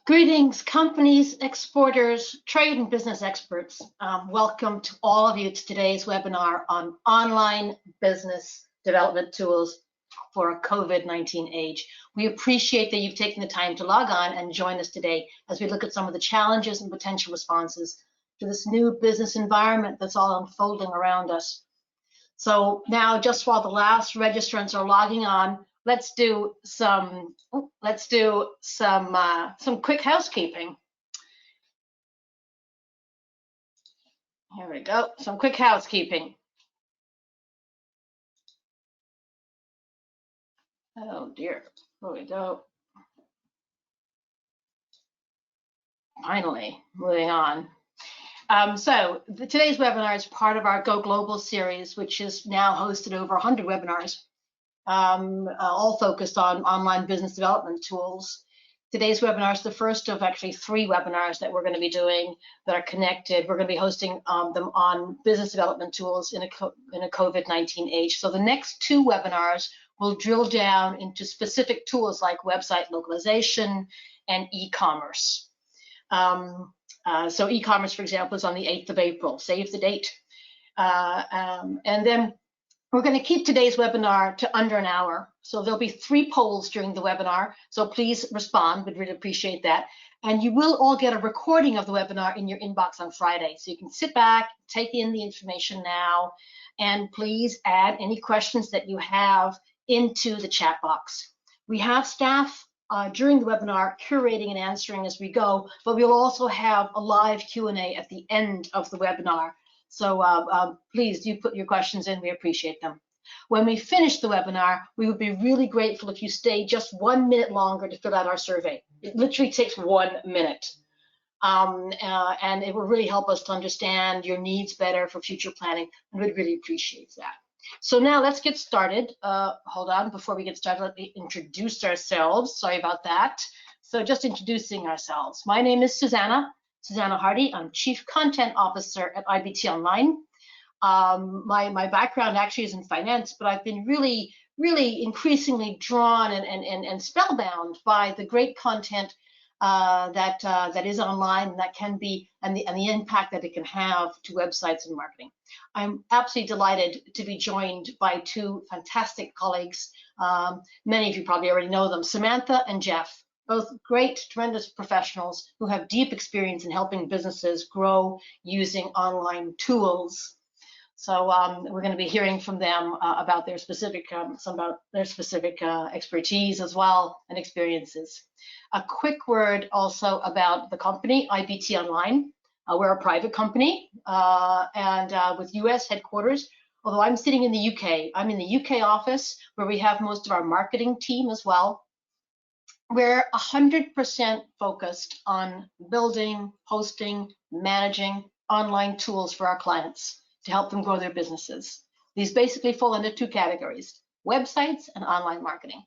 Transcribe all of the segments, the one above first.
Greetings, companies, exporters, trade and business experts. Welcome to all of you to today's webinar on online business development tools for a COVID-19 age. We appreciate that you've taken the time to log on and join us today as we look at some of the challenges and potential responses to this new business environment that's all unfolding around us. So now, just while the last registrants are logging on, let's do some quick housekeeping. Here we go, some quick housekeeping. Oh dear, here we go. Finally, moving on. So today's webinar is part of our Go Global series, which is now hosted over 100 webinars, all focused on online business development tools. Today's webinar is the first of actually 3 webinars that we're going to be doing that are connected. We're going to be hosting them on business development tools in a COVID-19 age. So the next 2 webinars will drill down into specific tools like website localization and e-commerce. So e-commerce, for example, is on the 8th of April. Save the date. And then we're going to keep today's webinar to under an hour. So there'll be 3 polls during the webinar. So please respond. We'd really appreciate that. And you will all get a recording of the webinar in your inbox on Friday. So you can sit back, take in the information now, and please add any questions that you have into the chat box. We have staff during the webinar curating and answering as we go, but we'll also have a live Q&A at the end of the webinar. So please do put your questions in. We appreciate them. When we finish the webinar, we would be really grateful if you stay just 1 minute longer to fill out our survey. It literally takes 1 minute. And it will really help us to understand your needs better for future planning, and we'd really appreciate that. So now let's get started. Hold on, before we get started, let me introduce ourselves. Sorry about that. So just introducing ourselves. My name is Susanna Hardy. I'm Chief Content Officer at IBT Online. My background actually is in finance, but I've been really increasingly drawn and spellbound by the great content that is online, and that can be, and the impact that it can have to websites and marketing. I'm absolutely delighted to be joined by 2 fantastic colleagues. Many of you probably already know them, Samantha and Jeff. Both great, tremendous professionals who have deep experience in helping businesses grow using online tools. So we're going to be hearing from them about their specific, expertise as well and experiences. A quick word also about the company, IBT Online. We're a private company and with US headquarters, although I'm sitting in the UK. I'm in the UK office where we have most of our marketing team as well. We're 100% focused on building, hosting, managing online tools for our clients to help them grow their businesses. These basically fall into 2 categories, websites and online marketing.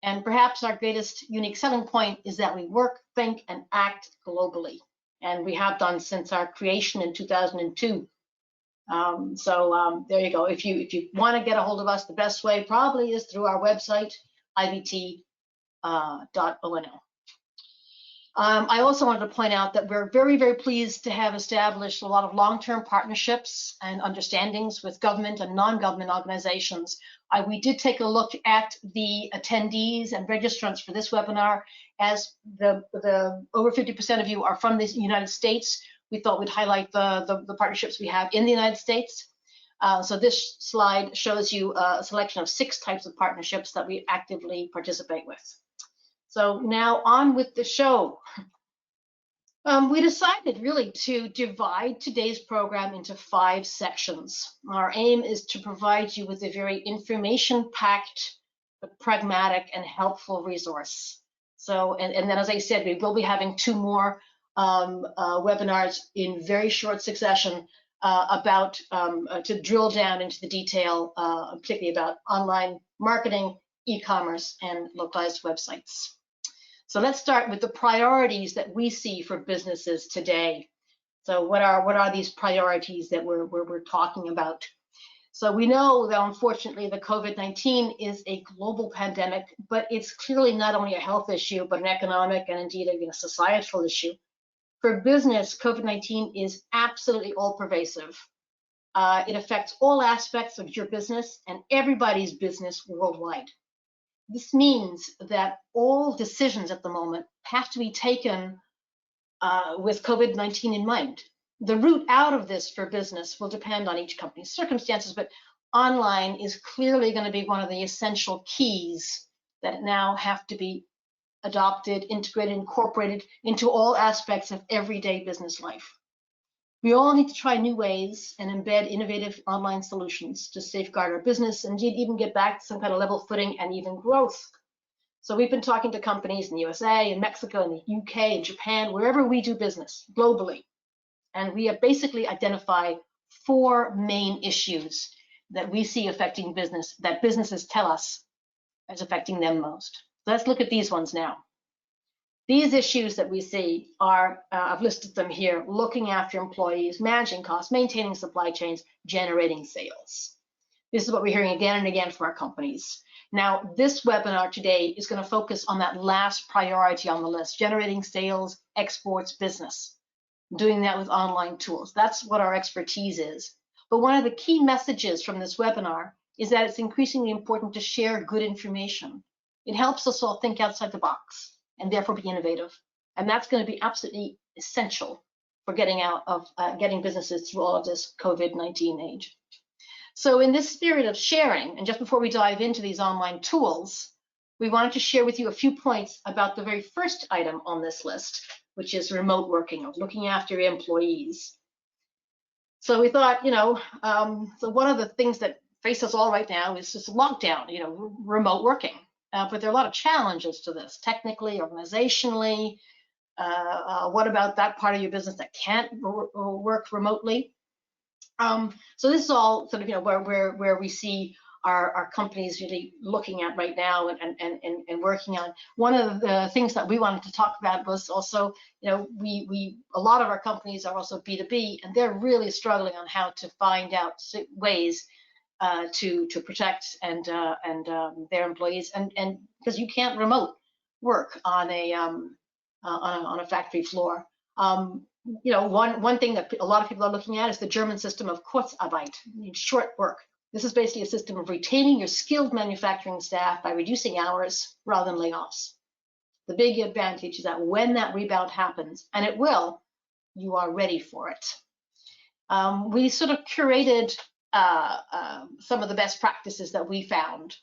And perhaps our greatest unique selling point is that we work, think, and act globally. And we have done since our creation in 2002. There you go. If you want to get a hold of us, the best way probably is through our website, IBT.ONL. I also wanted to point out that we're very pleased to have established a lot of long-term partnerships and understandings with government and non-government organizations. We did take a look at the attendees and registrants for this webinar. As the over 50% of you are from the United States, we thought we'd highlight the partnerships we have in the United States. So this slide shows you a selection of 6 types of partnerships that we actively participate with. So now on with the show. We decided really to divide today's program into 5 sections. Our aim is to provide you with a very information-packed, but pragmatic and helpful resource. So, and then as I said, we will be having 2 more webinars in very short succession to drill down into the detail, particularly about online marketing, e-commerce, and localized websites. So let's start with the priorities that we see for businesses today. So what are these priorities that we're talking about? So we know that unfortunately the COVID-19 is a global pandemic, but it's clearly not only a health issue, but an economic and indeed a societal issue. For business, COVID-19 is absolutely all pervasive. It affects all aspects of your business and everybody's business worldwide. This means that all decisions at the moment have to be taken with COVID-19 in mind. The route out of this for business will depend on each company's circumstances, but online is clearly going to be one of the essential keys that now have to be adopted, integrated, incorporated into all aspects of everyday business life. We all need to try new ways and embed innovative online solutions to safeguard our business and even get back to some kind of level footing and even growth. So we've been talking to companies in the USA, in Mexico, in the UK, in Japan, wherever we do business globally. And we have basically identified 4 main issues that we see affecting business, that businesses tell us is affecting them most. Let's look at these ones now. These issues that we see are, I've listed them here: looking after employees, managing costs, maintaining supply chains, generating sales. This is what we're hearing again and again from our companies. Now, this webinar today is going to focus on that last priority on the list: generating sales, exports, business. Doing that with online tools. That's what our expertise is. But one of the key messages from this webinar is that it's increasingly important to share good information. It helps us all think outside the box and therefore be innovative. And that's going to be absolutely essential for getting out of getting businesses through all of this COVID-19 age. So in this spirit of sharing, and just before we dive into these online tools, we wanted to share with you a few points about the very first item on this list, which is remote working, or looking after your employees. So we thought, so one of the things that face us all right now is this lockdown, remote working. But there are a lot of challenges to this, technically, organizationally. What about that part of your business that can't work remotely? So this is all sort of, where we see our companies really looking at right now and working on. One of the things that we wanted to talk about was also, a lot of our companies are also B2B, and they're really struggling on how to find out ways to protect and their employees, and because you can't remote work on a factory floor. One thing that a lot of people are looking at is the German system of Kurzarbeit, short work. This is basically a system of retaining your skilled manufacturing staff by reducing hours rather than layoffs. The big advantage is that when that rebound happens, and it will, you are ready for it. We sort of curated some of the best practices that we found.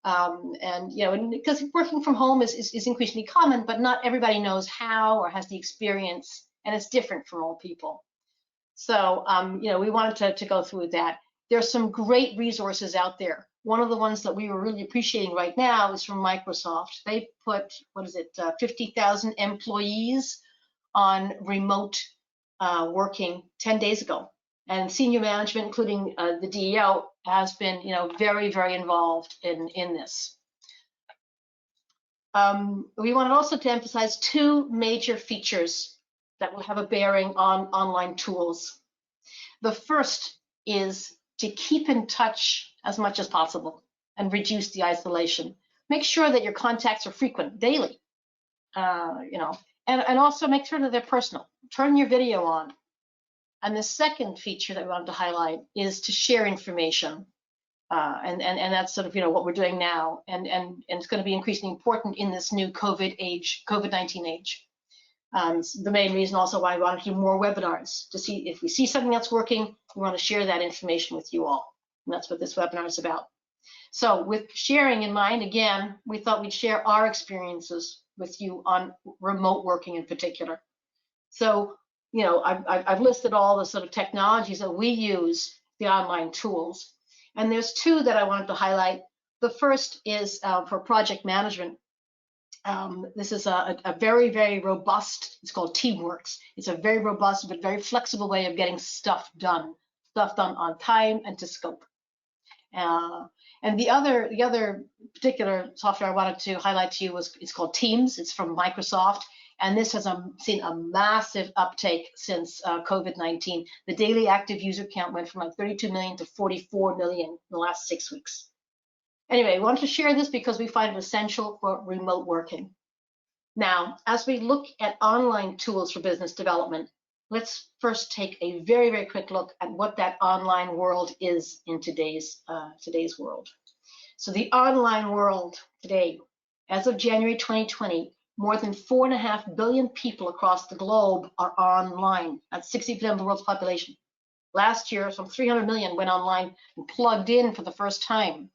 And because working from home is increasingly common, but not everybody knows how or has the experience, and it's different for all people. So, we wanted to go through that. There's some great resources out there. One of the ones that we were really appreciating right now is from Microsoft. They put, 50,000 employees on remote working 10 days ago. And senior management, including the DEO, has been, very, very involved in this. We wanted also to emphasize 2 major features that will have a bearing on online tools. The first is to keep in touch as much as possible and reduce the isolation. Make sure that your contacts are frequent, daily, and also make sure that they're personal. Turn your video on. And the second feature that we wanted to highlight is to share information. And that's sort of, what we're doing now. And it's going to be increasingly important in this new COVID-19 age. The main reason also why I want to do more webinars, to see if we see something that's working, we want to share that information with you all. And that's what this webinar is about. So with sharing in mind, again, we thought we'd share our experiences with you on remote working in particular. So, I've listed all the sort of technologies that we use, the online tools. And there's 2 that I wanted to highlight. The first is for project management. This is a very, very robust, it's called Teamworks. It's a very robust but very flexible way of getting stuff done on time and to scope. And the other particular software I wanted to highlight to you it's called Teams. It's from Microsoft, And this has seen a massive uptake since COVID-19. The daily active user count went from like 32 million to 44 million in the last 6 weeks. Anyway, I wanted to share this because we find it essential for remote working. Now, as we look at online tools for business development, let's first take a very, very quick look at what that online world is in today's world. So the online world today, as of January 2020, more than 4.5 billion people across the globe are online. That's 60% of the world's population. Last year, some 300 million went online and plugged in for the first time.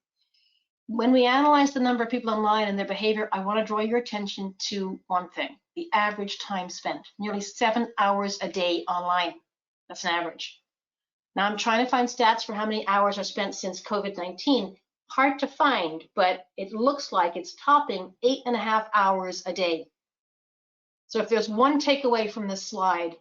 When we analyze the number of people online and their behavior, I want to draw your attention to one thing: the average time spent, nearly 7 hours a day online. That's an average. Now I'm trying to find stats for how many hours are spent since COVID-19. Hard to find, but it looks like it's topping 8.5 hours a day. So if there's one takeaway from this slide,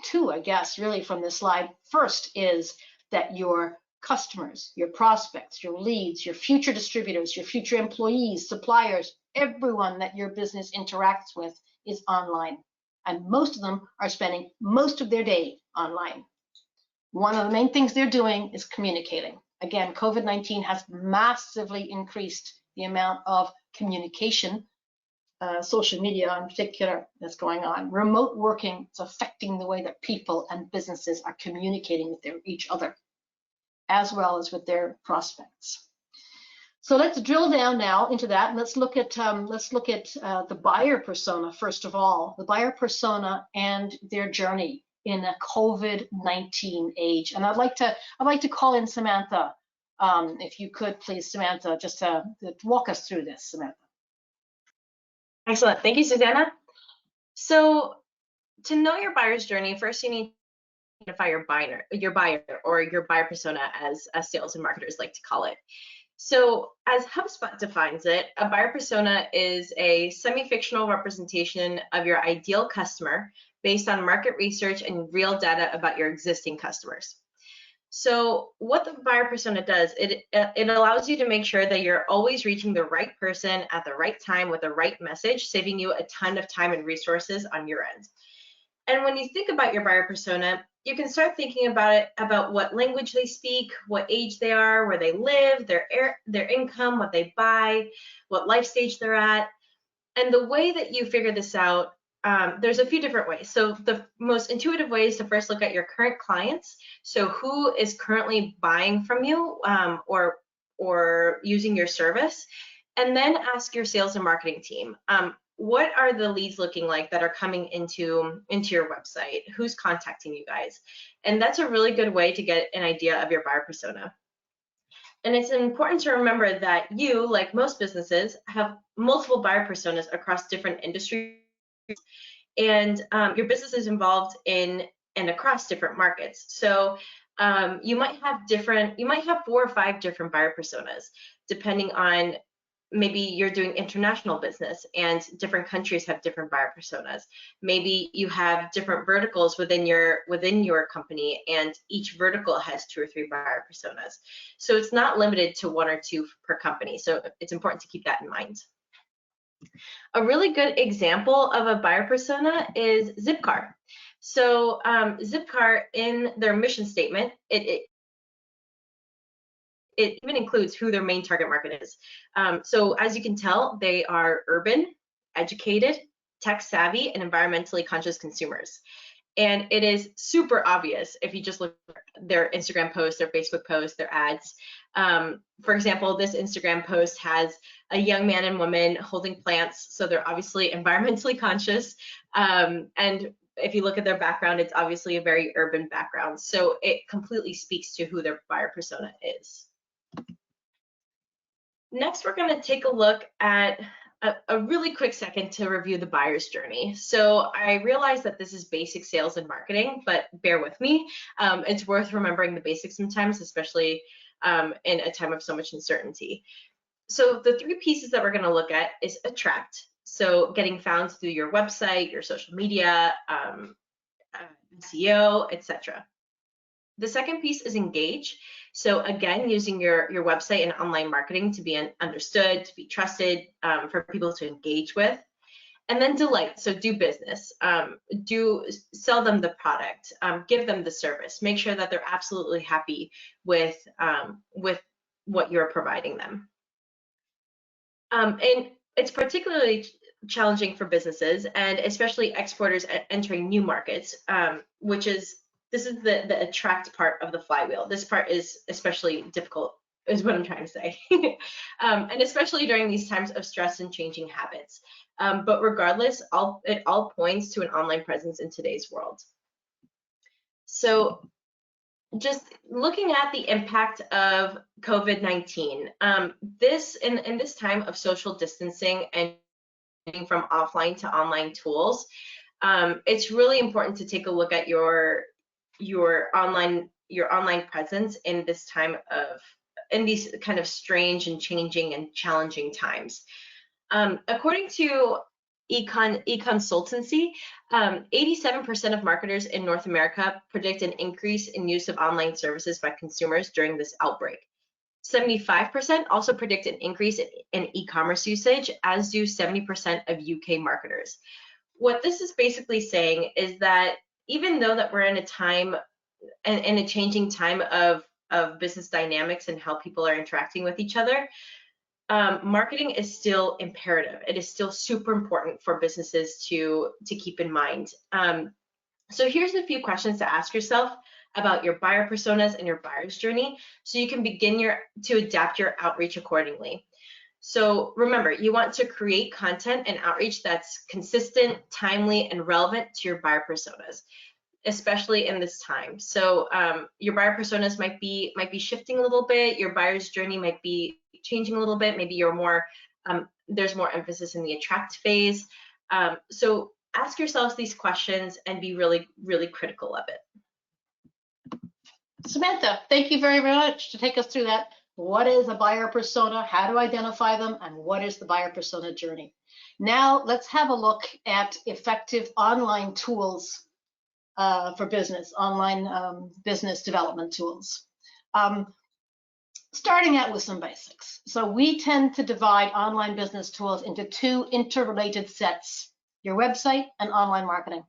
two, I guess, really from this slide, first is that your customers, your prospects, your leads, your future distributors, your future employees, suppliers, everyone that your business interacts with is online. And most of them are spending most of their day online. One of the main things they're doing is communicating. Again, COVID-19 has massively increased the amount of communication, social media in particular, that's going on. Remote working is affecting the way that people and businesses are communicating with each other, as well as with their prospects. So let's drill down now into that, and let's look at the buyer persona first of all. The buyer persona and their journey in a COVID-19 age. And I'd like to call in Samantha, if you could please, Samantha, just to walk us through this, Samantha. Excellent, thank you, Susanna. So to know your buyer's journey, first you need to identify your buyer or your buyer persona, as sales and marketers like to call it. So as HubSpot defines it, a buyer persona is a semi-fictional representation of your ideal customer based on market research and real data about your existing customers. So what the buyer persona does, it allows you to make sure that you're always reaching the right person at the right time with the right message, saving you a ton of time and resources on your end. And when you think about your buyer persona, you can start thinking about what language they speak, what age they are, where they live, their income, what they buy, what life stage they're at. And the way that you figure this out, there's a few different ways. So the most intuitive way is to first look at your current clients. So who is currently buying from you or using your service, and then ask your sales and marketing team, what are the leads looking like that are coming into your website? Who's contacting you guys? And that's a really good way to get an idea of your buyer persona. And it's important to remember that you, like most businesses, have multiple buyer personas across different industries, and your business is involved in and across different markets. So you might have 4 or 5 different buyer personas, depending on, maybe you're doing international business and different countries have different buyer personas. Maybe you have different verticals within your company, and each vertical has 2 or 3 buyer personas. So it's not limited to 1 or 2 per company. So it's important to keep that in mind. A really good example of a buyer persona is Zipcar. So Zipcar, in their mission statement, it even includes who their main target market is. So as you can tell, they are urban, educated, tech savvy, and environmentally conscious consumers. And it is super obvious if you just look at their Instagram posts, their Facebook posts, their ads. For example, this Instagram post has a young man and woman holding plants, so they're obviously environmentally conscious. And if you look at their background, it's obviously a very urban background. So it completely speaks to who their buyer persona is. Next, we're going to take a look at a really quick second to review the buyer's journey. So I realize that this is basic sales and marketing, but bear with me. It's worth remembering the basics sometimes, especially in a time of so much uncertainty. So the 3 pieces that we're going to look at is attract. So getting found through your website, your social media, SEO, etc. The second piece is engage. So again, using your website and online marketing to be understood, to be trusted, for people to engage with. And then delight, so do business, sell them the product, give them the service, make sure that they're absolutely happy with what you're providing them. And it's particularly challenging for businesses and especially exporters entering new markets, this is the attract part of the flywheel. This part is especially difficult, is what I'm trying to say. And especially during these times of stress and changing habits. But regardless, it all points to an online presence in today's world. So just looking at the impact of COVID-19, in this time of social distancing and from offline to online tools, it's really important to take a look at your online presence in this time in these kind of strange and changing and challenging times. According to eConsultancy, 87% of marketers in North America predict an increase in use of online services by consumers during this outbreak. 75% also predict an increase in e-commerce usage, as do 70% of UK marketers. What this is basically saying is that even though that we're in a time, in a changing time of business dynamics and how people are interacting with each other, marketing is still imperative. It is still super important for businesses to keep in mind. So here's a few questions to ask yourself about your buyer personas and your buyer's journey, so you can begin to adapt your outreach accordingly. So remember, you want to create content and outreach that's consistent, timely, and relevant to your buyer personas, especially in this time. So your buyer personas might be shifting a little bit. Your buyer's journey might be changing a little bit. Maybe you're more there's more emphasis in the attract phase. So ask yourselves these questions and be really, really critical of it. Samantha, thank you very, very much to take us through that. What is a buyer persona? How to identify them? And what is the buyer persona journey? Now let's have a look at effective online tools for business, online business development tools. Starting out with some basics. So we tend to divide online business tools into two interrelated sets, your website and online marketing.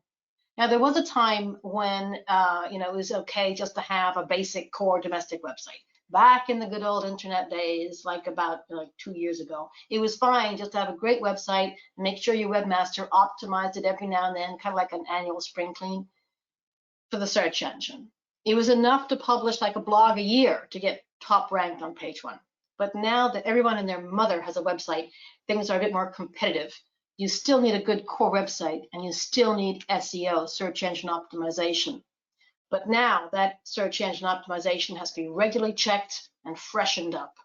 Now, there was a time when it was okay just to have a basic core domestic website. Back in the good old internet days, like 2 years ago, it was fine just to have a great website and make sure your webmaster optimized it every now and then, kind of like an annual spring clean for the search engine. It was enough to publish like a blog a year to get top ranked on page 1. But now that everyone and their mother has a website, things are a bit more competitive. You still need a good core website, and you still need SEO, search engine optimization. But now that search engine optimization has to be regularly checked and freshened up.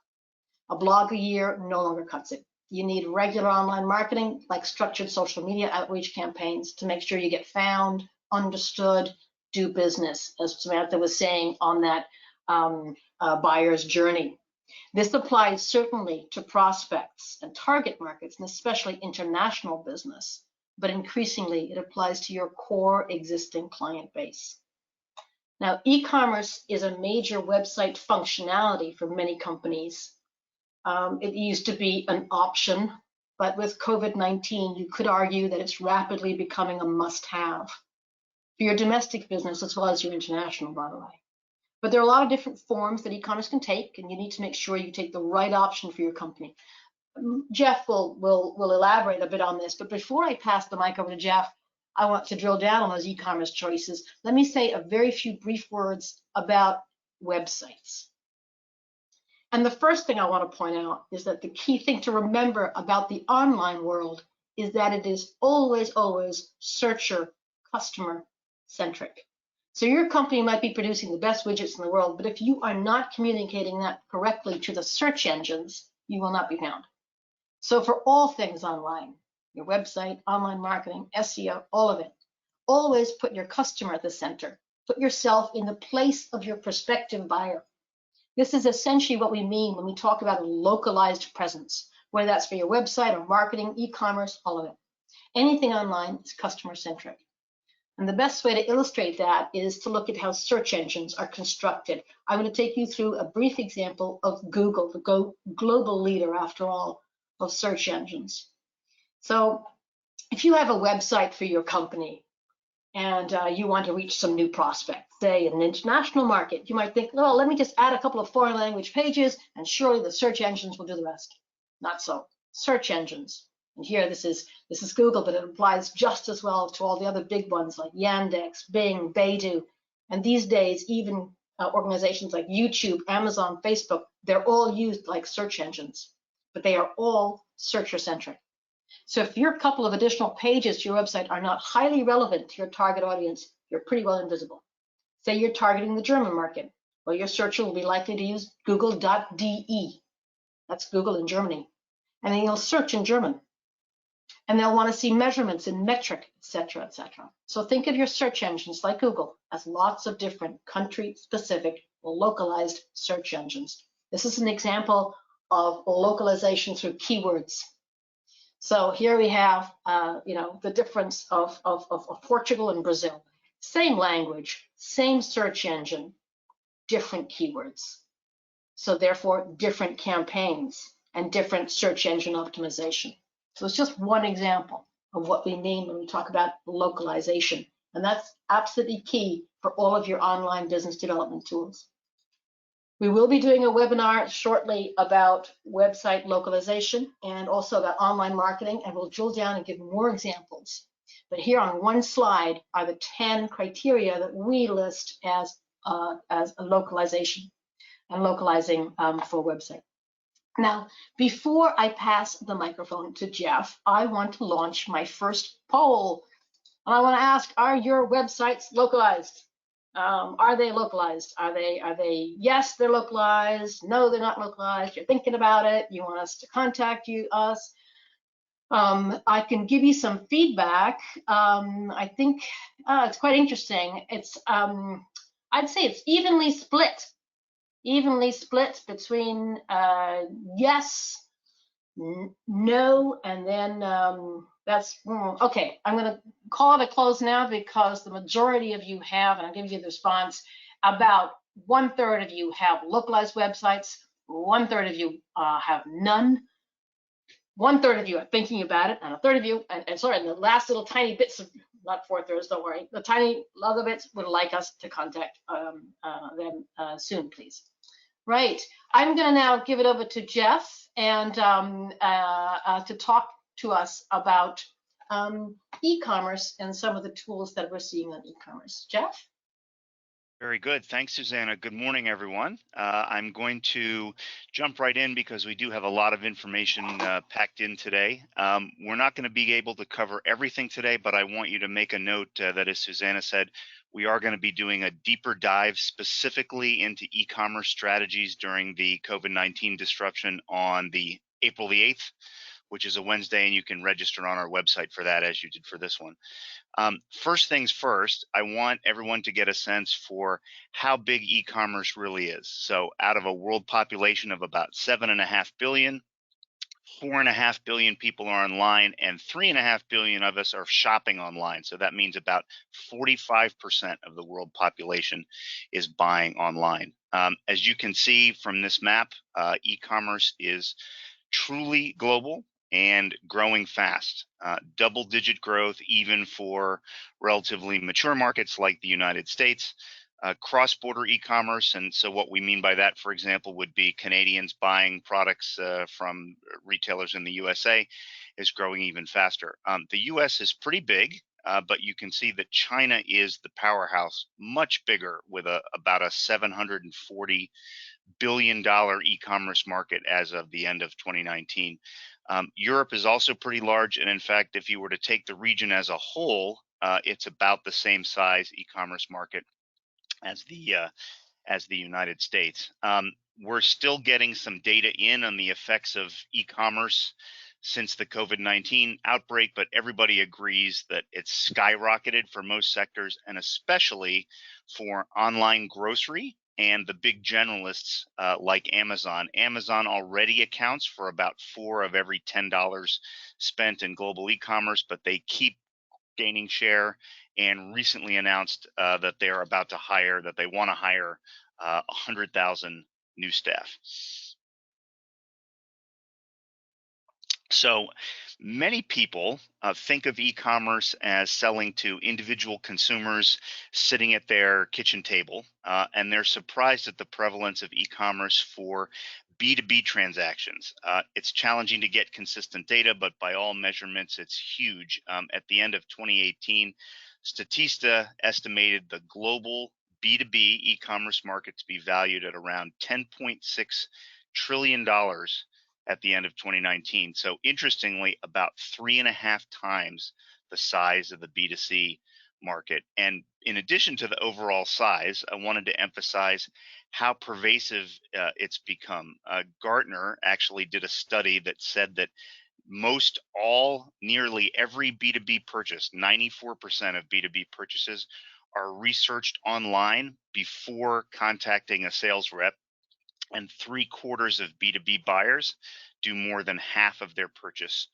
A blog a year no longer cuts it. You need regular online marketing, like structured social media outreach campaigns, to make sure you get found, understood, do business, as Samantha was saying on that buyer's journey. This applies certainly to prospects and target markets, and especially international business, but increasingly it applies to your core existing client base. Now, e-commerce is a major website functionality for many companies. It used to be an option, but with COVID-19, you could argue that it's rapidly becoming a must-have for your domestic business as well as your international, by the way. But there are a lot of different forms that e-commerce can take, and you need to make sure you take the right option for your company. Jeff will elaborate a bit on this, but before I pass the mic over to Jeff, I want to drill down on those e-commerce choices. Let me say a very few brief words about websites. And the first thing I want to point out is that the key thing to remember about the online world is that it is always, always searcher, customer centric. So your company might be producing the best widgets in the world, but if you are not communicating that correctly to the search engines, you will not be found. So for all things online, your website, online marketing, SEO, all of it, always put your customer at the center. Put yourself in the place of your prospective buyer. This is essentially what we mean when we talk about a localized presence, whether that's for your website or marketing, e-commerce, all of it. Anything online is customer centric. And the best way to illustrate that is to look at how search engines are constructed. I'm going to take you through a brief example of Google, the global leader, after all, of search engines. So if you have a website for your company and you want to reach some new prospects, say in an international market, you might think, well, let me just add a couple of foreign language pages and surely the search engines will do the rest. Not so. Search engines. And here this is Google, but it applies just as well to all the other big ones like Yandex, Bing, Baidu. And these days, even organizations like YouTube, Amazon, Facebook, they're all used like search engines, but they are all searcher-centric. So if your couple of additional pages to your website are not highly relevant to your target audience, you're pretty well invisible. Say you're targeting the German market, well, your searcher will be likely to use google.de. That's Google in Germany. And then you'll search in German. And they'll want to see measurements in metric, et cetera, et cetera. So think of your search engines like Google as lots of different country-specific localized search engines. This is an example of localization through keywords. So here we have, the difference of Portugal and Brazil. Same language, same search engine, different keywords. So therefore, different campaigns and different search engine optimization. So it's just one example of what we mean when we talk about localization. And that's absolutely key for all of your online business development tools. We will be doing a webinar shortly about website localization and also about online marketing, and we'll drill down and give more examples. But here on one slide are the 10 criteria that we list as a localization and localizing for website. Now, before I pass the microphone to Jeff, I want to launch my first poll. And I want to ask, are your websites localized? Are they localized? Are they, yes, they're localized. No, they're not localized. You're thinking about it. You want us to contact us. I can give you some feedback. I think it's quite interesting. It's, I'd say it's evenly split between yes, no, and then that's okay. I'm going to call it a close now because the majority of you have, and I'll give you the response, about 1/3 of you have localized websites, 1/3 of you have none, 1/3 of you are thinking about it, and 1/3 of you, and sorry, the last little tiny bits of, not 4/3, don't worry, the tiny other bits would like us to contact them soon, please. Right, I'm going to now give it over to Jeff and to talk to us about e-commerce and some of the tools that we're seeing on e-commerce. Jeff? Very good. Thanks, Susanna. Good morning, everyone. I'm going to jump right in because we do have a lot of information packed in today. We're not going to be able to cover everything today, but I want you to make a note that, as Susanna said, we are going to be doing a deeper dive specifically into e-commerce strategies during the COVID-19 disruption on the April the 8th, which is a Wednesday, and you can register on our website for that as you did for this one. First things first, I want everyone to get a sense for how big e-commerce really is. So out of a world population of about 7.5 billion, 4.5 billion people are online, and 3.5 billion of us are shopping online. So that means about 45% of the world population is buying online. As you can see from this map, e-commerce is truly global and growing fast. Double-digit growth even for relatively mature markets like the United States. Cross-border e-commerce, and so what we mean by that, for example, would be Canadians buying products from retailers in the USA, is growing even faster. The US is pretty big, but you can see that China is the powerhouse, much bigger, with about a $740 billion e-commerce market as of the end of 2019. Europe is also pretty large, and in fact, if you were to take the region as a whole, it's about the same size e-commerce market as the United States. We're still getting some data in on the effects of e-commerce since the COVID-19 outbreak, but everybody agrees that it's skyrocketed for most sectors, and especially for online grocery and the big generalists like Amazon. Amazon already accounts for about $4 of every $10 spent in global e-commerce, but they keep gaining share and recently announced that they're about to hire, that they want to hire 100,000 new staff. So many people think of e-commerce as selling to individual consumers sitting at their kitchen table, and they're surprised at the prevalence of e-commerce for B2B transactions. It's challenging to get consistent data, but by all measurements, it's huge. At the end of 2018, Statista estimated the global B2B e-commerce market to be valued at around $10.6 trillion at the end of 2019. So interestingly, about 3.5 times the size of the B2C market. And in addition to the overall size, I wanted to emphasize how pervasive it's become. Gartner actually did a study that said that nearly every B2B purchase, 94% of B2B purchases, are researched online before contacting a sales rep, and 3/4 of B2B buyers do more than half of their purchases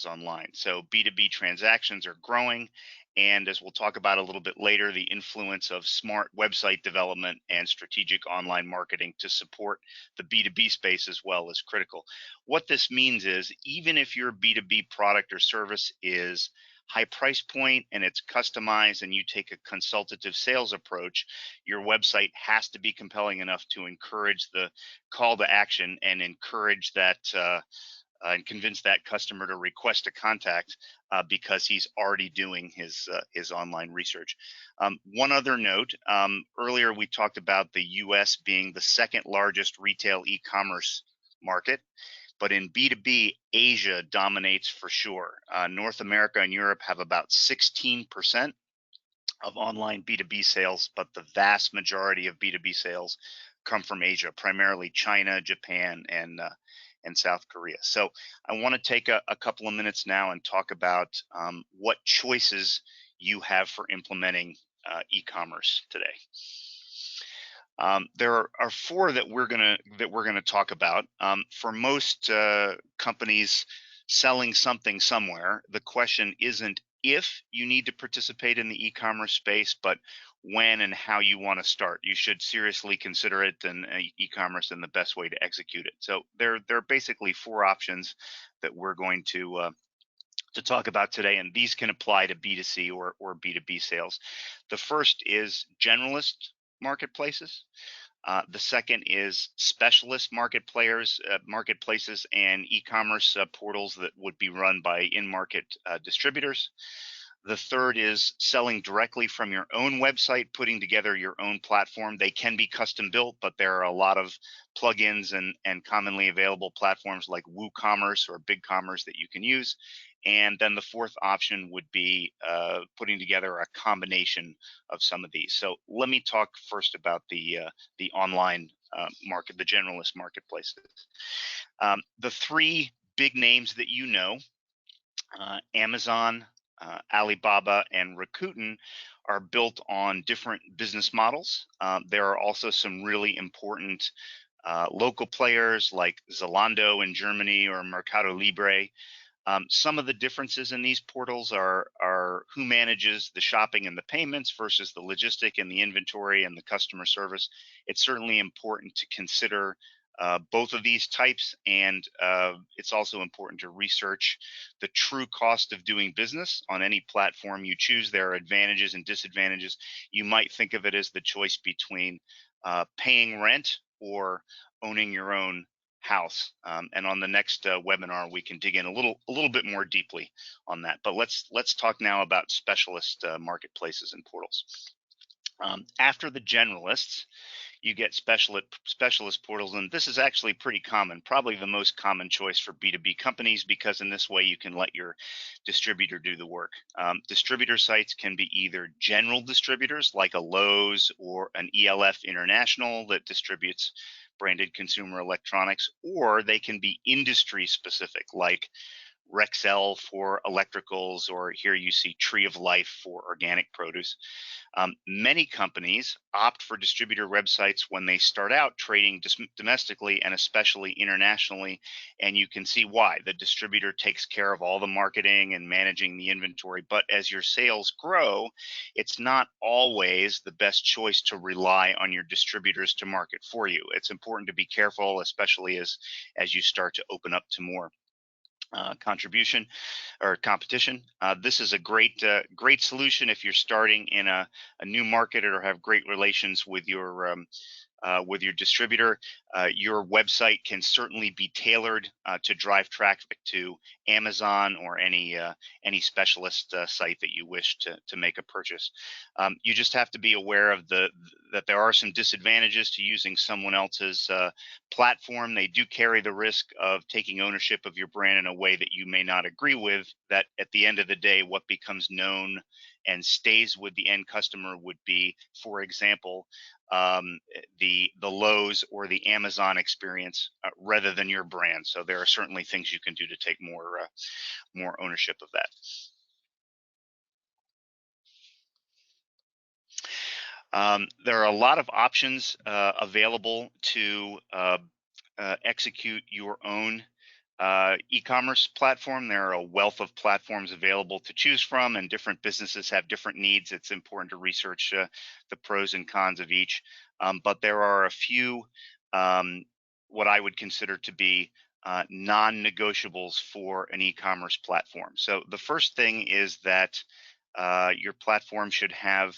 online. So B2B transactions are growing, and as we'll talk about a little bit later, the influence of smart website development and strategic online marketing to support the B2B space as well is critical. What this means is, even if your B2B product or service is high price point and it's customized and you take a consultative sales approach, your website has to be compelling enough to encourage the call to action and encourage that and convince that customer to request a contact because he's already doing his online research. One other note, earlier we talked about the US being the second largest retail e-commerce market. But in B2B, Asia dominates for sure. North America and Europe have about 16% of online B2B sales, but the vast majority of B2B sales come from Asia, primarily China, Japan, and South Korea. So I want to take a couple of minutes now and talk about what choices you have for implementing e-commerce today. There are 4 that we're gonna talk about. For most companies selling something somewhere, the question isn't if you need to participate in the e-commerce space, but when and how you want to start. You should seriously consider it and e-commerce and the best way to execute it. So there are basically 4 options that we're going to talk about today, and these can apply to B2C or B2B sales. The first is generalist marketplaces. The second is specialist marketplaces and e-commerce portals that would be run by in-market distributors. The third is selling directly from your own website, putting together your own platform. They can be custom built, but there are a lot of plugins and commonly available platforms like WooCommerce or BigCommerce that you can use. And then the fourth option would be putting together a combination of some of these. So let me talk first about the online market, the generalist marketplaces. The 3 big names that you know, Amazon, Alibaba, and Rakuten, are built on different business models. There are also some really important local players like Zalando in Germany or Mercado Libre. Some of the differences in these portals are who manages the shopping and the payments versus the logistic and the inventory and the customer service. It's certainly important to consider both of these types, and it's also important to research the true cost of doing business on any platform you choose. There are advantages and disadvantages. You might think of it as the choice between paying rent or owning your own house. And on the next webinar, we can dig in a little bit more deeply on that. But let's talk now about specialist marketplaces and portals. After the generalists, you get specialist portals, and this is actually pretty common, probably the most common choice for B2B companies, because in this way you can let your distributor do the work. Distributor sites can be either general distributors like a Lowe's or an ELF International that distributes branded consumer electronics, or they can be industry specific like Rexel for electricals, or here you see Tree of Life for organic produce. Many companies opt for distributor websites when they start out trading domestically and especially internationally, and you can see why. The distributor takes care of all the marketing and managing the inventory, but as your sales grow, it's not always the best choice to rely on your distributors to market for you. It's important to be careful, especially as you start to open up to more contribution or competition. This is a great solution if you're starting in a new market or have great relations with your distributor. Your website can certainly be tailored to drive traffic to Amazon or any specialist site that you wish to make a purchase. You just have to be aware of that there are some disadvantages to using someone else's platform. They do carry the risk of taking ownership of your brand in a way that you may not agree with, that at the end of the day, what becomes known and stays with the end customer would be, for example, the Lowe's or the Amazon experience rather than your brand. So there are certainly things you can do to take more ownership of that. There are a lot of options available to execute your own e-commerce platform. There are a wealth of platforms available to choose from, and different businesses have different needs. It's important to research the pros and cons of each, but there are a few what I would consider to be non-negotiables for an e-commerce platform. So the first thing is that your platform should have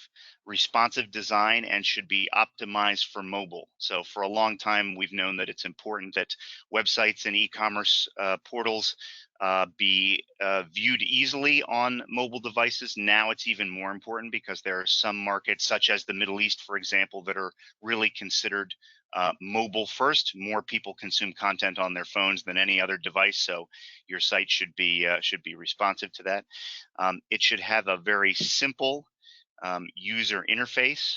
responsive design and should be optimized for mobile. So for a long time, we've known that it's important that websites and e-commerce portals be viewed easily on mobile devices. Now it's even more important because there are some markets, such as the Middle East, for example, that are really considered mobile first. More people consume content on their phones than any other device, so your site should be responsive to that. It should have a very simple user interface.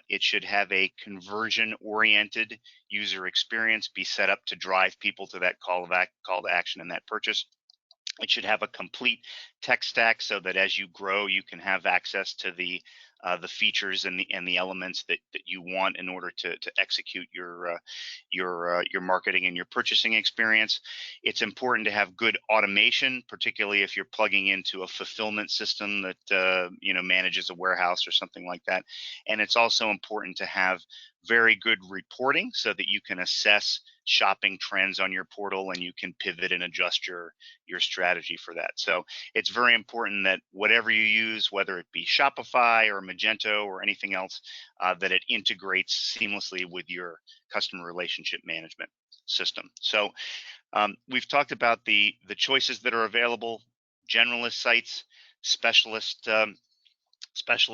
It should have a conversion-oriented user experience, be set up to drive people to that call to action and that purchase. It should have a complete tech stack so that as you grow, you can have access to the features and the elements that you want in order to execute your marketing and your purchasing experience. It's important to have good automation, particularly if you're plugging into a fulfillment system that manages a warehouse or something like that. And it's also important to have very good reporting so that you can assess shopping trends on your portal and you can pivot and adjust your strategy for that. So it's very important that whatever you use, whether it be Shopify or Magento or anything else, that it integrates seamlessly with your customer relationship management system. So we've talked about the choices that are available: generalist sites, specialist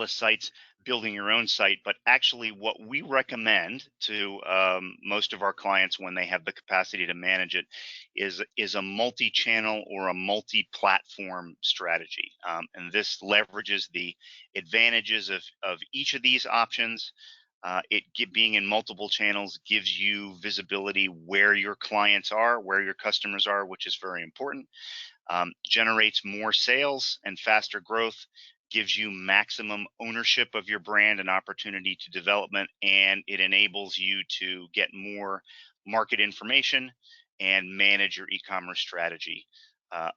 sites, building your own site. But actually what we recommend to most of our clients when they have the capacity to manage it is a multi-channel or a multi-platform strategy. And this leverages the advantages of each of these options. Being in multiple channels gives you visibility where your clients are, where your customers are, which is very important. Generates more sales and faster growth, gives you maximum ownership of your brand and opportunity to development, and it enables you to get more market information and manage your e-commerce strategy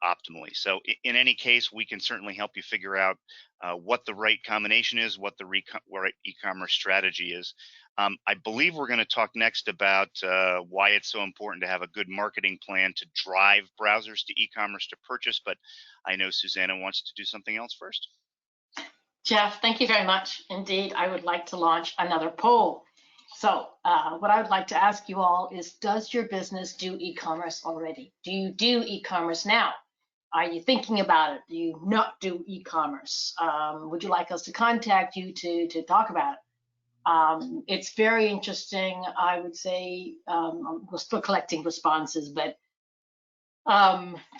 optimally. So in any case, we can certainly help you figure out what the right combination is, what the right e-commerce strategy is. I believe we're going to talk next about why it's so important to have a good marketing plan to drive browsers to e-commerce to purchase, but I know Susanna wants to do something else first. Jeff, thank you very much. Indeed, I would like to launch another poll. So what I would like to ask you all is, does your business do e-commerce already? Do you do e-commerce now? Are you thinking about it? Do you not do e-commerce? Would you like us to contact you to talk about it? It's very interesting. I would say we're still collecting responses, but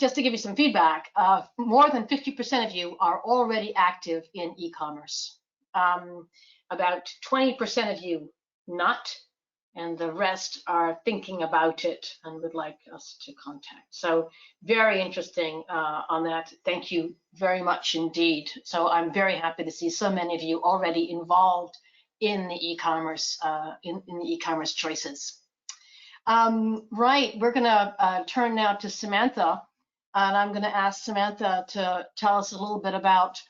just to give you some feedback, more than 50% of you are already active in e-commerce. About 20% of you not, and the rest are thinking about it and would like us to contact. So very interesting on that. Thank you very much indeed. So I'm very happy to see so many of you already involved in the e-commerce in the e-commerce choices. Right, we're going to turn now to Samantha, and I'm going to ask Samantha to tell us a little bit about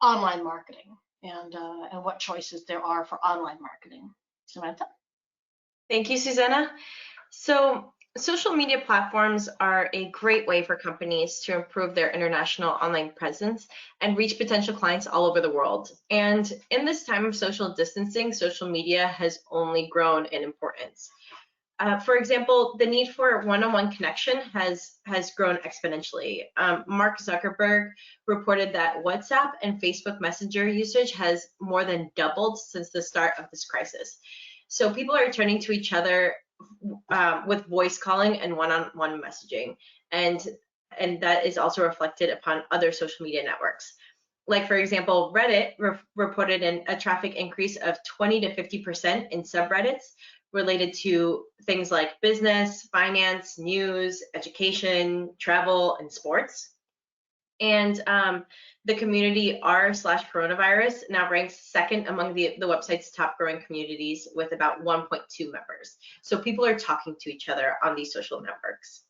online marketing and what choices there are for online marketing. Samantha? Thank you, Susanna. So social media platforms are a great way for companies to improve their international online presence and reach potential clients all over the world. And in this time of social distancing, social media has only grown in importance. For example, the need for one-on-one connection has grown exponentially. Mark Zuckerberg reported that WhatsApp and Facebook Messenger usage has more than doubled since the start of this crisis. So people are turning to each other with voice calling and one-on-one messaging, and that is also reflected upon other social media networks. Like, for example, Reddit reported a traffic increase of 20 to 50% in subreddits related to things like business, finance, news, education, travel, and sports. And the community r/coronavirus now ranks second among the website's top growing communities with about 1.2 members. So people are talking to each other on these social networks.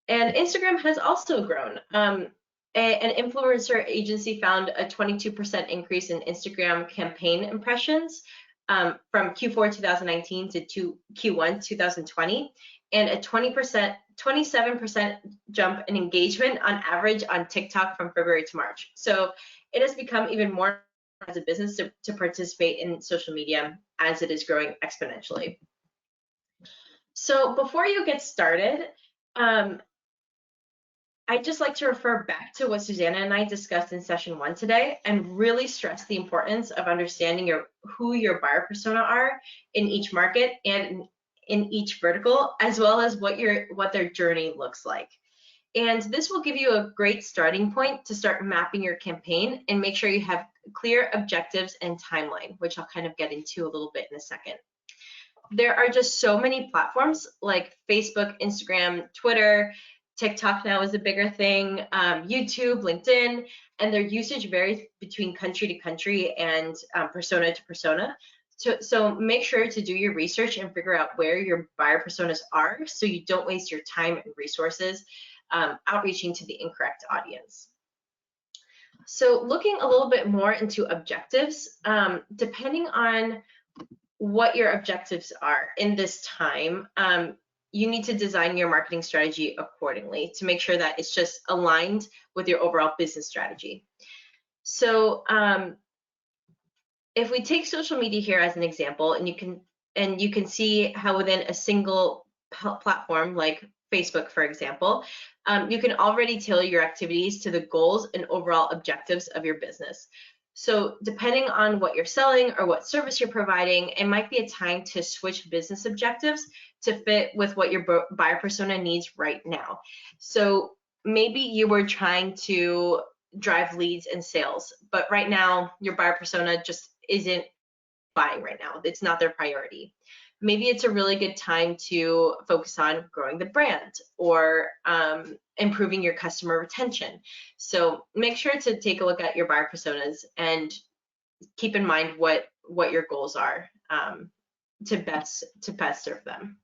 And Instagram has also grown. An influencer agency found a 22% increase in Instagram campaign impressions from Q4 2019 to Q1 2020, and a 27% jump in engagement on average on TikTok from February to March. So it has become even more as a business to participate in social media as it is growing exponentially. So before you get started, I'd just like to refer back to what Susanna and I discussed in session 1 today and really stress the importance of understanding who your buyer persona are in each market and in each vertical, as well as what their journey looks like. And this will give you a great starting point to start mapping your campaign and make sure you have clear objectives and timeline, which I'll kind of get into a little bit in a second. There are just so many platforms like Facebook, Instagram, Twitter, TikTok now is a bigger thing, YouTube, LinkedIn, and their usage varies between country to country and persona to persona. So make sure to do your research and figure out where your buyer personas are so you don't waste your time and resources outreaching to the incorrect audience. So looking a little bit more into objectives, depending on what your objectives are in this time, you need to design your marketing strategy accordingly to make sure that it's just aligned with your overall business strategy. So if we take social media here as an example, and you can see how within a single platform like Facebook, for example, you can already tailor your activities to the goals and overall objectives of your business. So depending on what you're selling or what service you're providing, it might be a time to switch business objectives to fit with what your buyer persona needs right now. So maybe you were trying to drive leads and sales, but right now your buyer persona just isn't buying right now. It's not their priority. Maybe it's a really good time to focus on growing the brand or improving your customer retention. So make sure to take a look at your buyer personas and keep in mind what your goals are to best serve them.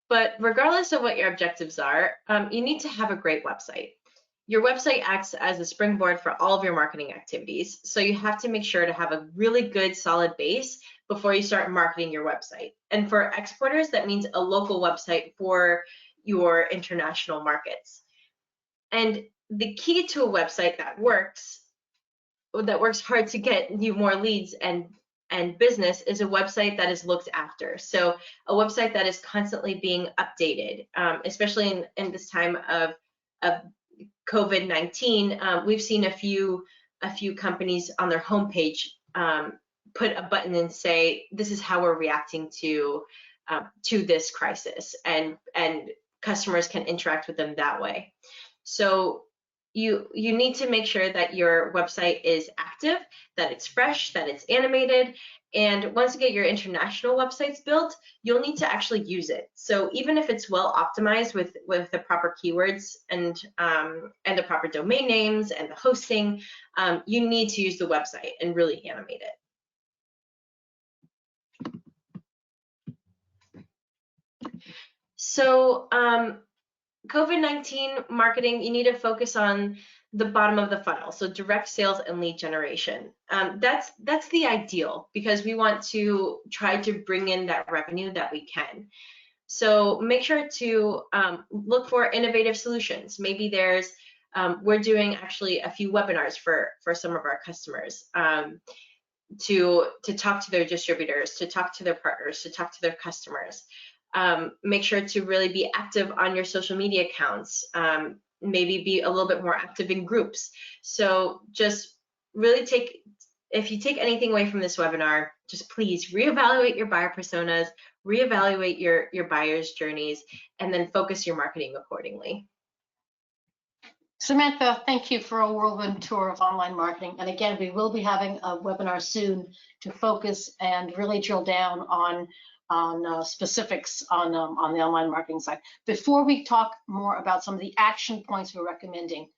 But regardless of what your objectives are, you need to have a great website. Your website acts as a springboard for all of your marketing activities, so you have to make sure to have a really good, solid base before you start marketing your website. And for exporters, that means a local website for your international markets. And the key to a website that works hard to get you more leads and business is a website that is looked after. So a website that is constantly being updated, especially in this time of COVID-19. We've seen a few companies on their homepage put a button and say, this is how we're reacting to this crisis, and customers can interact with them that way. So you need to make sure that your website is active, that it's fresh, that it's animated. And once you get your international websites built, you'll need to actually use it. So even if it's well optimized with the proper keywords and the proper domain names and the hosting, you need to use the website and really animate it. So COVID-19 marketing, you need to focus on the bottom of the funnel, so direct sales and lead generation. That's the ideal, because we want to try to bring in that revenue that we can. So make sure to look for innovative solutions. Maybe there's, we're doing actually a few webinars for some of our customers to talk to their distributors, to talk to their partners, to talk to their customers. Make sure to really be active on your social media accounts, maybe be a little bit more active in groups. So just really if you take anything away from this webinar, just please reevaluate your buyer personas, reevaluate your buyers' journeys, and then focus your marketing accordingly. Samantha, thank you for a whirlwind tour of online marketing. And again, we will be having a webinar soon to focus and really drill down on specifics on the online marketing side. Before we talk more about some of the action points we're recommending,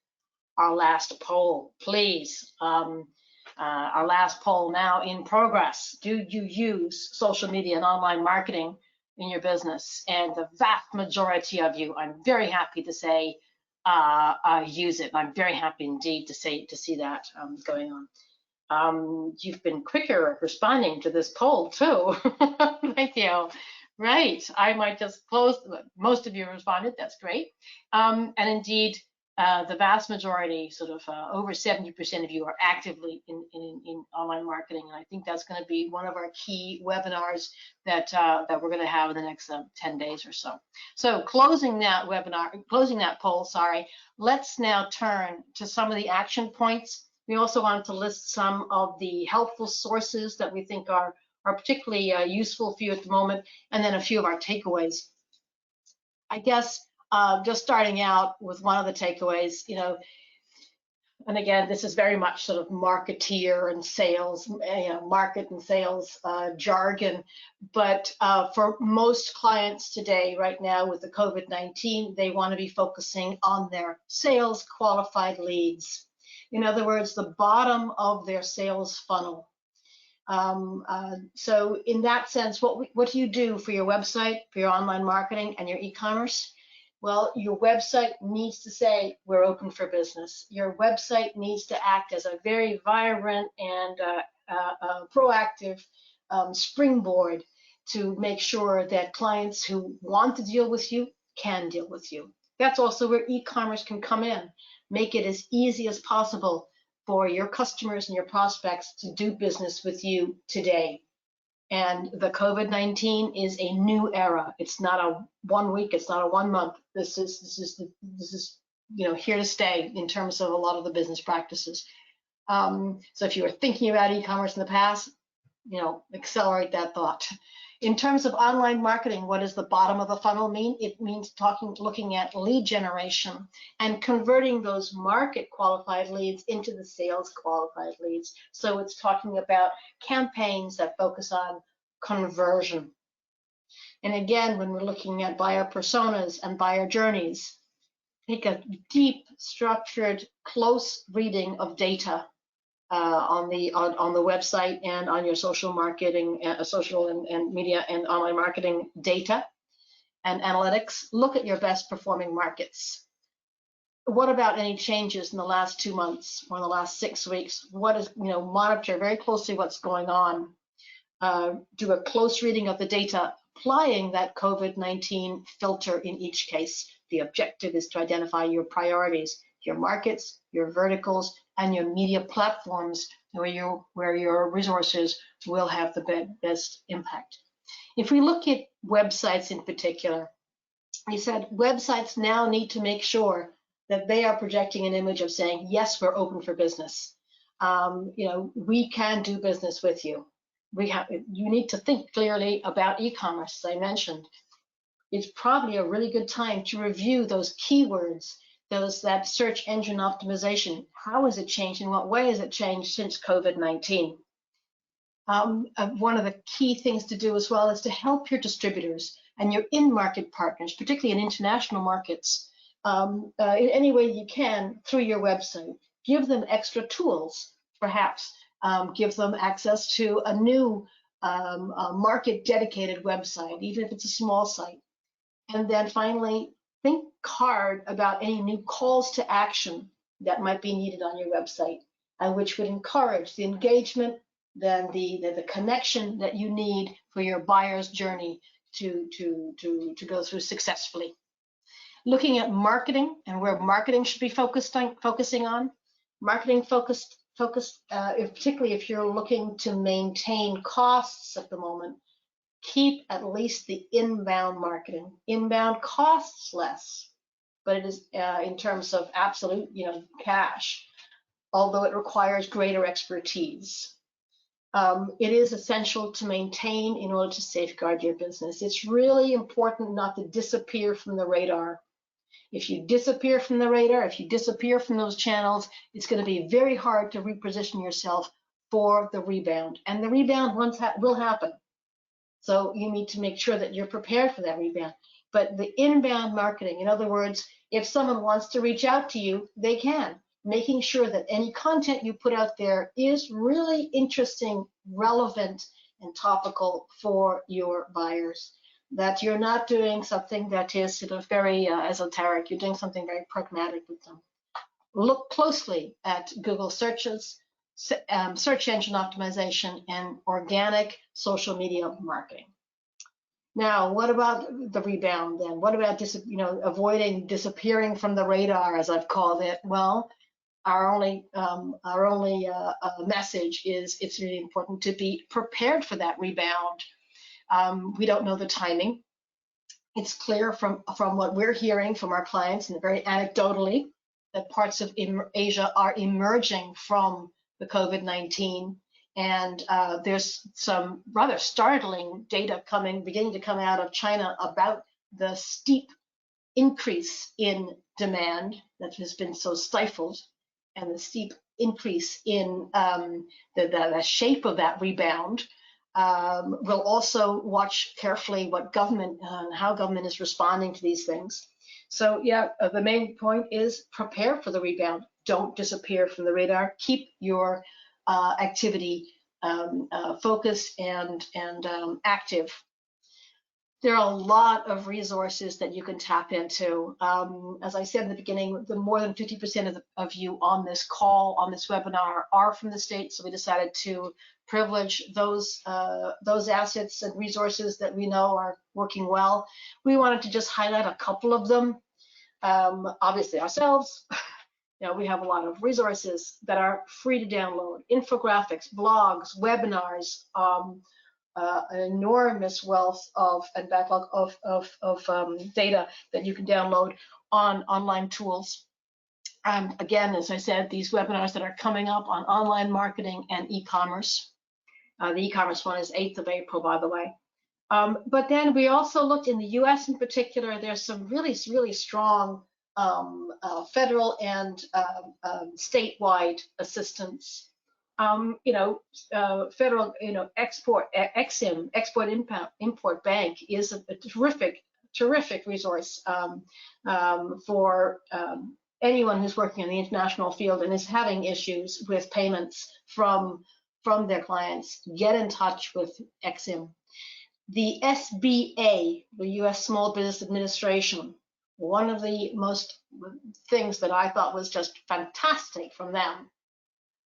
our last poll, please. Our last poll now in progress. Do you use social media and online marketing in your business? And the vast majority of you, I'm very happy to say, use it. I'm very happy indeed to see that going on. You've been quicker responding to this poll too. Thank you. Right, I might just close. Most of you responded. That's great. And indeed, the vast majority, sort of over 70% of you, are actively in online marketing. And I think that's going to be one of our key webinars that we're going to have in the next 10 days or so. So closing that poll, sorry. Let's now turn to some of the action points. We also wanted to list some of the helpful sources that we think are particularly useful for you at the moment, and then a few of our takeaways. I guess just starting out with one of the takeaways, and again, this is very much sort of marketeer and sales, market and sales jargon, but for most clients today, right now with the COVID-19, they want to be focusing on their sales qualified leads. In other words, the bottom of their sales funnel. So in that sense, what do you do for your website, for your online marketing and your e-commerce? Well, your website needs to say, we're open for business. Your website needs to act as a very vibrant and proactive springboard to make sure that clients who want to deal with you can deal with you. That's also where e-commerce can come in. Make it as easy as possible for your customers and your prospects to do business with you today. And the COVID-19 is a new era. It's not a 1 week. It's not a 1 month. This is here to stay in terms of a lot of the business practices. So if you were thinking about e-commerce in the past, accelerate that thought. In terms of online marketing, what does the bottom of the funnel mean? It means looking at lead generation and converting those market qualified leads into the sales qualified leads. So it's talking about campaigns that focus on conversion. And again, when we're looking at buyer personas and buyer journeys, take a deep, structured, close reading of data on the website and on your social marketing, social and media and online marketing data and analytics. Look at your best performing markets. What about any changes in the last 2 months or in the last 6 weeks? Monitor very closely what's going on. Do a close reading of the data, applying that COVID-19 filter in each case. The objective is to identify your priorities, your markets, your verticals, and your media platforms where your resources will have the best impact. If we look at websites in particular, we said websites now need to make sure that they are projecting an image of saying, yes, we're open for business. We can do business with you. You need to think clearly about e-commerce, as I mentioned. It's probably a really good time to review those keywords that search engine optimization. How has it changed? In what way has it changed since COVID-19? One of the key things to do as well is to help your distributors and your in-market partners, particularly in international markets, in any way you can through your website. Give them extra tools, perhaps. Give them access to a new market-dedicated website, even if it's a small site. And then finally, think hard about any new calls to action that might be needed on your website, and which would encourage the engagement, then the connection that you need for your buyer's journey to go through successfully. Looking at marketing and where marketing should be focusing on. Marketing focused, particularly if you're looking to maintain costs at the moment, keep at least the inbound marketing. Inbound costs less, but it is in terms of absolute, cash, although it requires greater expertise. It is essential to maintain in order to safeguard your business. It's really important not to disappear from the radar. If you disappear from the radar, if you disappear from those channels, it's going to be very hard to reposition yourself for the rebound. And the rebound will happen. So you need to make sure that you're prepared for that rebound. But the inbound marketing, in other words, if someone wants to reach out to you, they can. Making sure that any content you put out there is really interesting, relevant, and topical for your buyers. That you're not doing something that is sort of very esoteric. You're doing something very pragmatic with them. Look closely at Google searches, search engine optimization, and organic social media marketing. Now, what about the rebound then? What about avoiding disappearing from the radar, as I've called it? Well, our only message is it's really important to be prepared for that rebound. We don't know the timing. It's clear from what we're hearing from our clients, and very anecdotally, that parts of Asia are emerging from the COVID-19, and there's some rather startling data beginning to come out of China about the steep increase in demand that has been so stifled, and the steep increase in the shape of that rebound. We'll also watch carefully what government and how government is responding to these things. So yeah, the main point is prepare for the rebound. Don't disappear from the radar. Keep your activity focused and active. There are a lot of resources that you can tap into. As I said in the beginning, more than 50% of you on this call, on this webinar, are from the States, so we decided to privilege those assets and resources that we know are working well. We wanted to just highlight a couple of them. Obviously ourselves, we have a lot of resources that are free to download: infographics, blogs, webinars, an enormous wealth and backlog of data that you can download on online tools. And again, as I said, these webinars that are coming up on online marketing and e-commerce. The e-commerce one is 8th of April, by the way. But then we also looked in the US in particular. There's some really, really strong federal and statewide assistance. Federal, EXIM, Export Import Bank, is a terrific resource for anyone who's working in the international field and is having issues with payments from their clients. Get in touch with EXIM. The SBA, the U.S. Small Business Administration, one of the most things that I thought was just fantastic from them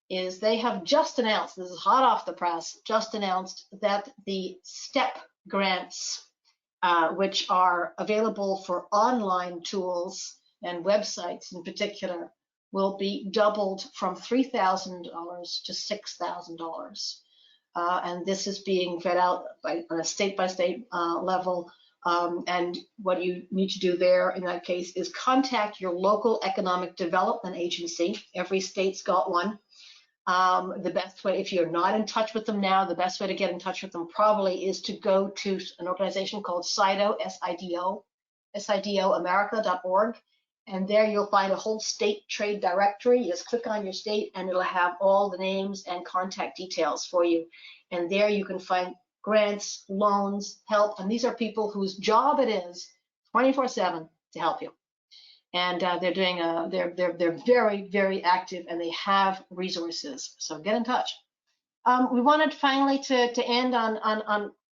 is they have just announced, this is hot off the press, just announced that the STEP grants, which are available for online tools and websites in particular, will be doubled from $3,000 to $6,000. And this is being fed out on a state-by-state level. And what you need to do there in that case is contact your local economic development agency. Every state's got one. The best way, if you're not in touch with them now, the best way to get in touch with them probably is to go to an organization called SIDO, SIDO, SIDOamerica.org, And there you'll find a whole state trade directory. You just click on your state and it'll have all the names and contact details for you. And there you can find grants, loans, help. And these are people whose job it is 24/7 to help you. And they're doing they're very, very active, and they have resources. So get in touch. We wanted finally to end on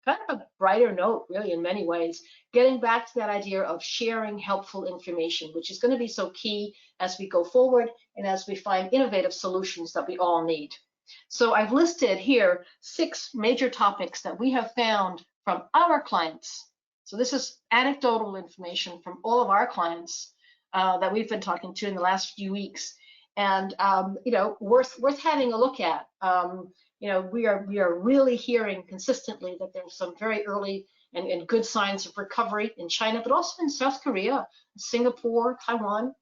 kind of a brighter note, really, in many ways, getting back to that idea of sharing helpful information, which is going to be so key as we go forward and as we find innovative solutions that we all need. So I've listed here 6 major topics that we have found from our clients. So this is anecdotal information from all of our clients that we've been talking to in the last few weeks, and you know, worth having a look at. You know, we are really hearing consistently that there's some very early and good signs of recovery in China, but also in South Korea, Singapore, Taiwan.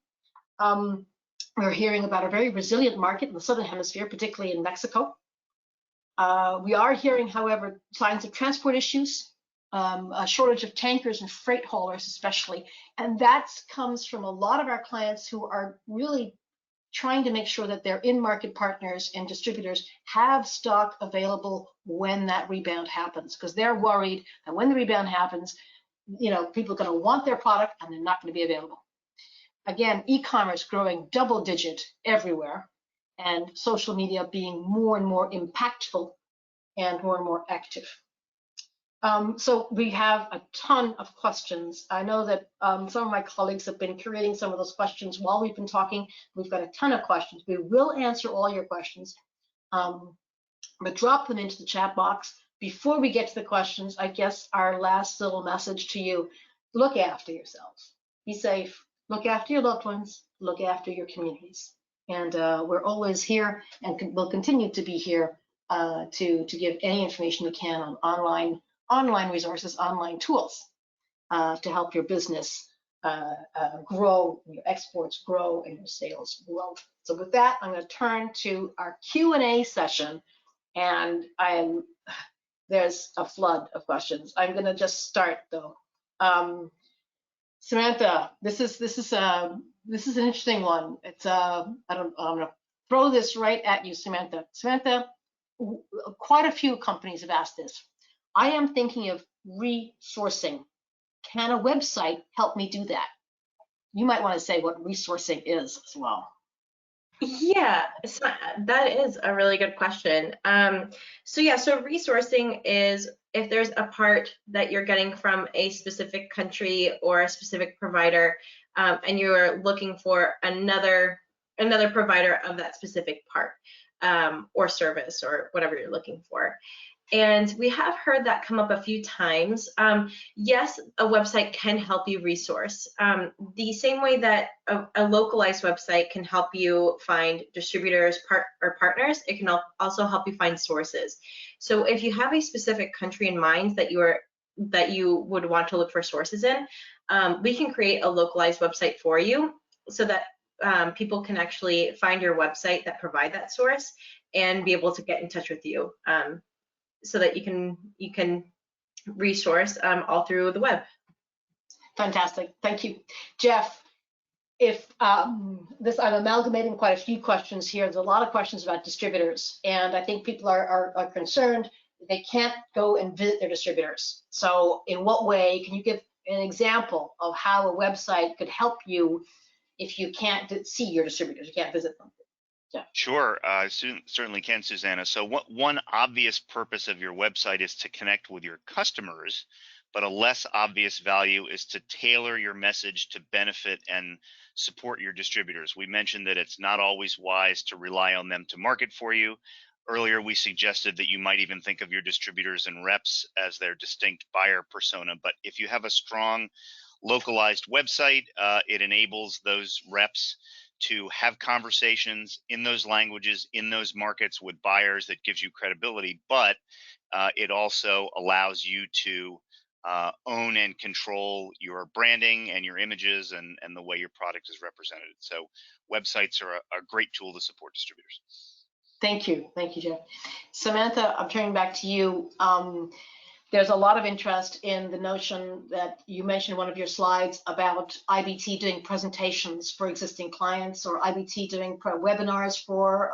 We're hearing about a very resilient market in the Southern Hemisphere, particularly in Mexico. We are hearing, however, signs of transport issues, a shortage of tankers and freight haulers especially, and that comes from a lot of our clients who are really trying to make sure that their in-market partners and distributors have stock available when that rebound happens, because they're worried that when the rebound happens, you know, people are going to want their product and they're not going to be available. Again, e-commerce growing double-digit everywhere, and social media being more and more impactful and more active. So we have a ton of questions. I know that some of my colleagues have been curating some of those questions while we've been talking. We've got a ton of questions. We will answer all your questions, but drop them into the chat box. Before we get to the questions, I guess our last little message to you: look after yourselves. Be safe. Look after your loved ones. Look after your communities. And we're always here, and will continue to be here to give any information we can on online resources, online tools to help your business grow, your exports grow, and your sales grow. So with that, I'm going to turn to our Q&A session, and there's a flood of questions. I'm going to just start though. Samantha, this is an interesting one. It's I'm going to throw this right at you, Samantha. Samantha, quite a few companies have asked this. I am thinking of resourcing. Can a website help me do that? You might want to say what resourcing is as well. Yeah, so that is a really good question. So resourcing is if there's a part that you're getting from a specific country or a specific provider, and you're looking for another provider of that specific part or service or whatever you're looking for. And we have heard that come up a few times. Yes, a website can help you resource. The same way that a localized website can help you find distributors or partners, it can also help you find sources. So if you have a specific country in mind that you would want to look for sources in, we can create a localized website for you so that people can actually find your website that provide that source and be able to get in touch with you. So that you can resource all through the web. Fantastic, thank you, Jeff. If I'm amalgamating quite a few questions here. There's a lot of questions about distributors, and I think people are concerned they can't go and visit their distributors. So, in what way can you give an example of how a website could help you if you can't see your distributors, you can't visit them? Yeah. Sure, certainly can, Susanna. So one obvious purpose of your website is to connect with your customers, but a less obvious value is to tailor your message to benefit and support your distributors. We mentioned that it's not always wise to rely on them to market for you. Earlier, we suggested that you might even think of your distributors and reps as their distinct buyer persona. But if you have a strong localized website, it enables those reps to have conversations in those languages, in those markets with buyers. That gives you credibility, but it also allows you to own and control your branding and your images and the way your product is represented. So websites are a great tool to support distributors. Thank you, Jeff. Samantha, I'm turning back to you. There's a lot of interest in the notion that you mentioned in one of your slides about IBT doing presentations for existing clients, or IBT doing webinars for,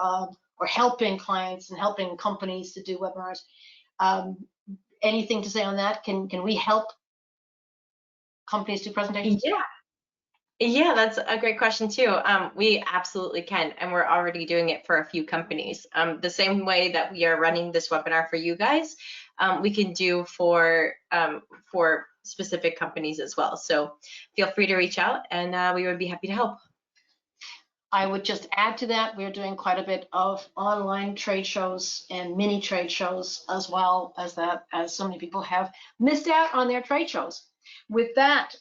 or helping clients and helping companies to do webinars. Anything to say on that? Can we help companies do presentations? Yeah, that's a great question too. We absolutely can, and we're already doing it for a few companies. The same way that we are running this webinar for you guys, we can do for specific companies as well. So feel free to reach out, and we would be happy to help. I would just add to that, we're doing quite a bit of online trade shows and mini trade shows, as well as that, as so many people have missed out on their trade shows. With that,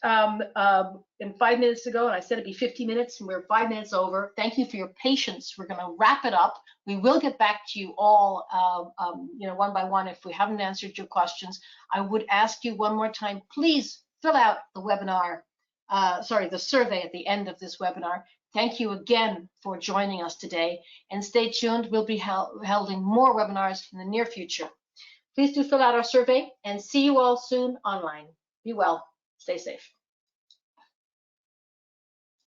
in 5 minutes ago, and I said it'd be 50 minutes, and we're 5 minutes over. Thank you for your patience. We're going to wrap it up. We will get back to you all, one by one if we haven't answered your questions. I would ask you one more time, please fill out the webinar, the survey at the end of this webinar. Thank you again for joining us today, and stay tuned. We'll be holding more webinars in the near future. Please do fill out our survey, and see you all soon online. Be well, stay safe.